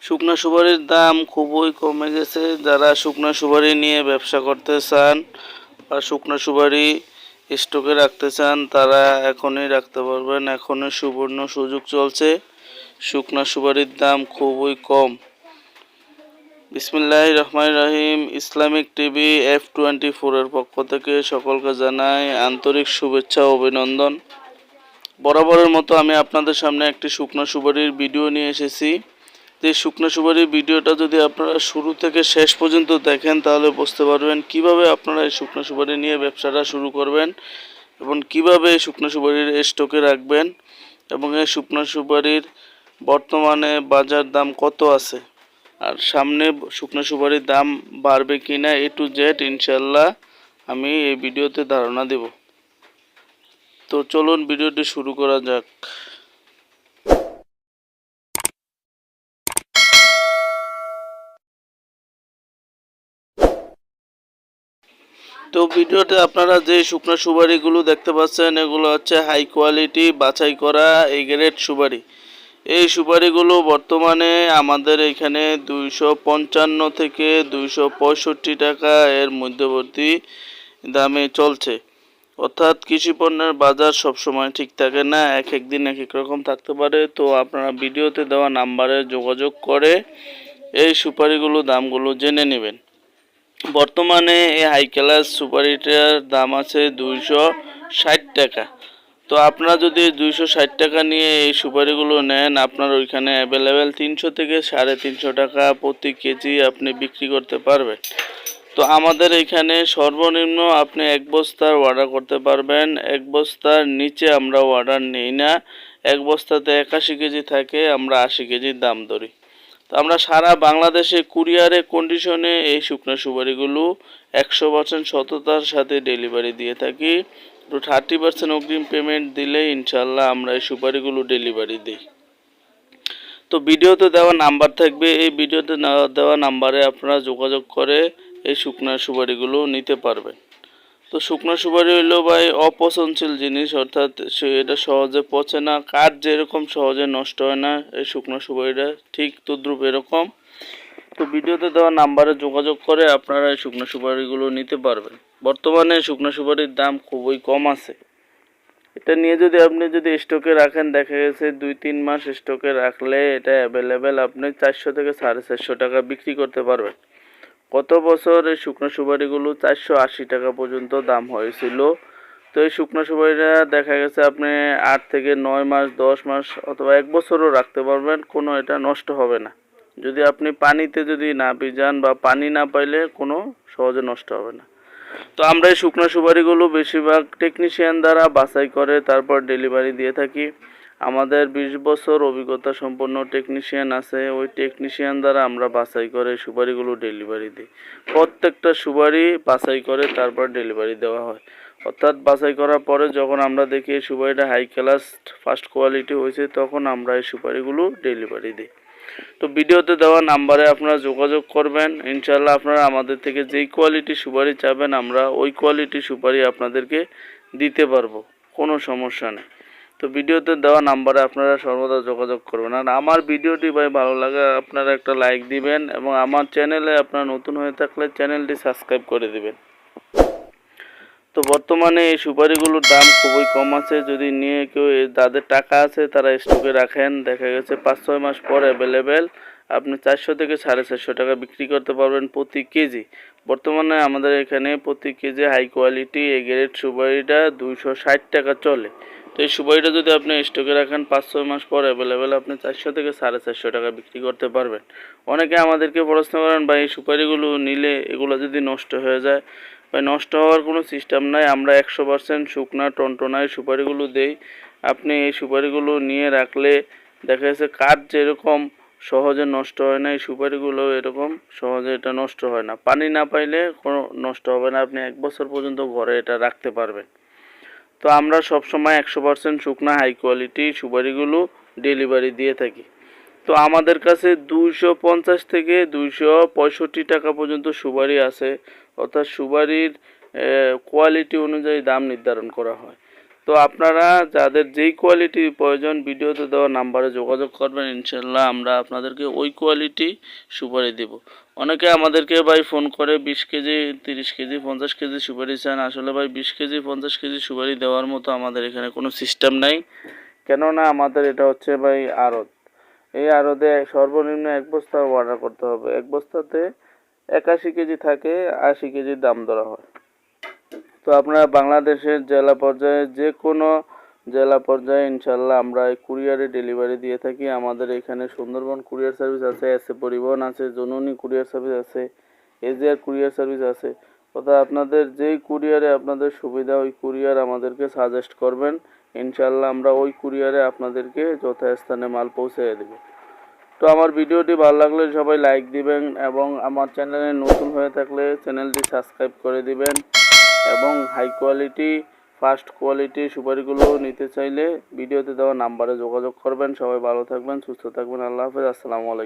শুকনা সুপারির দাম খুবই কমে গেছে। যারা শুকনা সুপারি নিয়ে ব্যবসা করতে চান বা শুকনা সুপারি স্টকে রাখতে চান তারা এখনই রাখতে পারবেন। এখনই সুবর্ণ সুযোগ চলছে। শুকনা সুপারির দাম খুবই কম। বিসমিল্লাহির রহমানির রহিম। ইসলামিক টিভি F24 এর পক্ষ থেকে সকলকে জানাই আন্তরিক শুভেচ্ছা ও অভিনন্দন। বরাবরের মতো আমি আপনাদের সামনে একটি শুকনা সুপারির ভিডিও নিয়ে এসেছি। যে শুকনো সুপারির ভিডিওটা যদি আপনারা শুরু থেকে শেষ পর্যন্ত দেখেন তাহলে বুঝতে পারবেন কিভাবে আপনারা এই শুকনো সুপারি নিয়ে ব্যবসাটা শুরু করবেন এবং কিভাবে এই শুকনো সুপারির স্টকে রাখবেন এবং এই শুকনো সুপারির বর্তমানে বাজার দাম কত আছে আর সামনে শুকনো সুপারির দাম বাড়বে কিনা A to Z ইনশাল্লাহ আমি এই ভিডিওতে ধারণা দেব। তো চলুন ভিডিওটি শুরু করা যাক। তো ভিডিওতে আপনারা যে শুকনো সুপারিগুলো দেখতে পাচ্ছেন এগুলো হচ্ছে হাই কোয়ালিটি বাছাই করা এ গ্রেড সুপারি। এই সুপারিগুলো বর্তমানে আমাদের এখানে 255 থেকে 265 টাকা এর মধ্যবর্তী দামে চলছে। অর্থাৎ কৃষি পণ্যের বাজার সবসময় ঠিক থাকে না, এক এক দিন এক এক রকম থাকতে পারে। তো আপনারা ভিডিওতে দেওয়া নাম্বারে যোগাযোগ করে এই সুপারিগুলো দামগুলো জেনে নেবেন। বর্তমানে এই হাই ক্লাস সুপারিটার দাম আছে 260 টাকা। তো আপনারা যদি 260 টাকা নিয়ে এই সুপারিগুলো নেন আপনার ওইখানে অ্যাভেলেবেল 300 থেকে 350 টাকা প্রতি কেজি আপনি বিক্রি করতে পারবেন। তো আমাদের এখানে সর্বনিম্ন আপনি এক বস্তার অর্ডার করতে পারবেন। এক বস্তার নিচে আমরা অর্ডার নিই না। এক বস্তাতে 81 কেজি থাকে, আমরা 80 কেজির দাম ধরি। তো আমরা সারা বাংলাদেশে কুরিয়ারে কন্ডিশনে এই শুকনো সুপারিগুলো 100% সততার সাথে ডেলিভারি দিয়ে থাকি। তো 30% অগ্রিম পেমেন্ট দিলে ইনশাল্লাহ আমরা এই সুপারিগুলো ডেলিভারি দিই। তো ভিডিওতে দেওয়া নাম্বার থাকবে, এই ভিডিওতে দেওয়া নাম্বারে আপনারা যোগাযোগ করে এই শুকনো সুপারিগুলো নিতে পারবেন। তো শুকনো সুপারি হইলো ভাই অপচনশীল জিনিস, অর্থাৎ এটা সহজে পচে না। কাঠ যেরকম সহজে নষ্ট হয় না, এই শুকনো সুপারিটা ঠিক তদ্রুপ এরকম। তো ভিডিওতে দেওয়া নাম্বারে যোগাযোগ করে আপনারা এই শুকনো সুপারিগুলো নিতে পারবেন। বর্তমানে শুকনো সুপারির দাম খুবই কম আছে। এটা নিয়ে আপনি যদি স্টকে রাখেন, দেখা গেছে 2-3 মাস স্টকে রাখলে এটা অ্যাভেলেবেল আপনি 400 থেকে 450 টাকা বিক্রি করতে পারবেন। গত বছর এই শুকনো সুপারিগুলো 480 টাকা পর্যন্ত দাম হয়েছিল। তো এই শুকনো সুপারিটা দেখা গেছে আপনি 8 থেকে 9 মাস, 10 মাস অথবা 1 বছরও রাখতে পারবেন, কোনো এটা নষ্ট হবে না। যদি আপনি পানিতে না ভিজান বা পানি না পাইলে কোনো সহজে নষ্ট হবে না। তো আমরা এই শুকনো সুপারিগুলো বেশিরভাগ টেকনিশিয়ান দ্বারা বাছাই করে তারপর ডেলিভারি দিয়ে থাকি। আমাদের 20 বছর অভিজ্ঞতা সম্পন্ন টেকনিশিয়ান আছে, ওই টেকনিশিয়ান দ্বারা আমরা বাছাই করে সুপারিগুলো ডেলিভারি দিই। প্রত্যেকটা সুপারি বাছাই করে তারপর ডেলিভারি দেওয়া হয়। অর্থাৎ বাছাই করার পরে যখন আমরা দেখি এই সুপারিটা হাই ক্লাস ফার্স্ট কোয়ালিটি হয়েছে তখন আমরা এই সুপারিগুলো ডেলিভারি দিই। তো ভিডিওতে দেওয়া নাম্বারে আপনারা যোগাযোগ করবেন। ইনশাল্লাহ আপনারা আমাদের থেকে যেই কোয়ালিটি সুপারি চাবেন আমরা ওই কোয়ালিটি সুপারি আপনাদেরকে দিতে পারবো, কোনো সমস্যা নেই। তো ভিডিওতে দেওয়া নাম্বারে আপনারা সর্বদা যোগাযোগ করবেন। আর আমার ভিডিওটি ভাই ভালো লাগে আপনারা একটা লাইক দিবেন এবং আমার চ্যানেলে আপনারা নতুন হয়ে থাকলে চ্যানেলটি সাবস্ক্রাইব করে দিবেন। তো বর্তমানে এই সুপারিগুলোর দাম খুবই কম আছে। যদি নিয়ে কেউ যাদের টাকা আছে তারা স্টকে রাখেন, দেখা গেছে 5-6 মাস পর অ্যাভেলেবেল আপনি 400 থেকে 450 টাকা বিক্রি করতে পারবেন প্রতি কেজি। বর্তমানে আমাদের এখানে প্রতি KG high quality A grade সুপারিটা 260 টাকা চলে। তো এই সুপারিটা যদি আপনি স্টকে রাখেন 5-6 মাস পর অ্যাভেলেবেল আপনি 400 থেকে 450 টাকা বিক্রি করতে পারবেন। অনেকে আমাদেরকে প্রশ্ন করেন ভাই এই সুপারিগুলো নিলে এগুলো যদি নষ্ট হয়ে যায়। ভাই নষ্ট হওয়ার কোনো সিস্টেম নাই, আমরা 100% শুকনা টনটনায় সুপারিগুলো দেই। আপনি এই সুপারিগুলো নিয়ে রাখলে দেখা যাচ্ছে কাঠ যেরকম সহজে নষ্ট হয় না, এই সুপারিগুলো এরকম সহজে এটা নষ্ট হয় না। পানি না পাইলে কোনো নষ্ট হবে না, আপনি 1 বছর পর্যন্ত ঘরে এটা রাখতে পারবেন। তো আমরা সবসময় 100% শুকনা হাই কোয়ালিটি সুপারিগুলো ডেলিভারি দিয়ে থাকি। তো আমাদের কাছে 250 থেকে 265 টাকা পর্যন্ত সুপারি আছে, অর্থাৎ সুপারির কোয়ালিটি অনুযায়ী দাম নির্ধারণ করা হয়। তো আপনারা যাদের যেই কোয়ালিটির প্রয়োজন ভিডিওতে দেওয়া নাম্বারে যোগাযোগ করবেন, ইনশাল্লাহ আমরা আপনাদেরকে ওই কোয়ালিটি সুপারি দেব। অনেকে আমাদেরকে ভাই ফোন করে 20 কেজি 30 কেজি 50 কেজি সুপারি চান। আসলে ভাই 20 কেজি 50 কেজি সুপারি দেওয়ার মতো আমাদের এখানে কোনো সিস্টেম নাই, কেননা আমাদের এটা হচ্ছে ভাই আড়ত। এই আড়তে সর্বনিম্ন 1 বস্তা অর্ডার করতে হবে। 1 বস্তাতে 81 কেজি থাকে, 80 কেজির দাম ধরা হয়। তো আপনারা বাংলাদেশের জেলা পর্যায়ে যে কোনো জেলা পর্যায়ে ইনশাল্লাহ আমরা এই কুরিয়ারে ডেলিভারি দিয়ে থাকি। আমাদের এখানে সুন্দরবন কুরিয়ার সার্ভিস আছে, এসএ পরিবহন আছে, জননী কুরিয়ার সার্ভিস আছে, এজিআর কুরিয়ার সার্ভিস আছে। অর্থাৎ আপনাদের যেই কুরিয়ারে আপনাদের সুবিধা ওই কুরিয়ার আমাদেরকে সাজেস্ট করবেন, ইনশাল্লাহ আমরা ওই কুরিয়ারে আপনাদেরকে যথাস্থানে মাল পৌঁছে দেব। তো আমার ভিডিওটি ভালো লাগলে সবাই লাইক দিবেন এবং আমার চ্যানেলে নতুন হয়ে থাকলে চ্যানেলটি সাবস্ক্রাইব করে দিবেন এবং হাই কোয়ালিটি ফার্স্ট কোয়ালিটি সুপারিগুলো নিতে চাইলে ভিডিওতে দেওয়া নাম্বারে যোগাযোগ করবেন। সবাই ভালো থাকবেন, সুস্থ থাকবেন। আল্লাহ হাফেজ, আসসালামু আলাইকুম।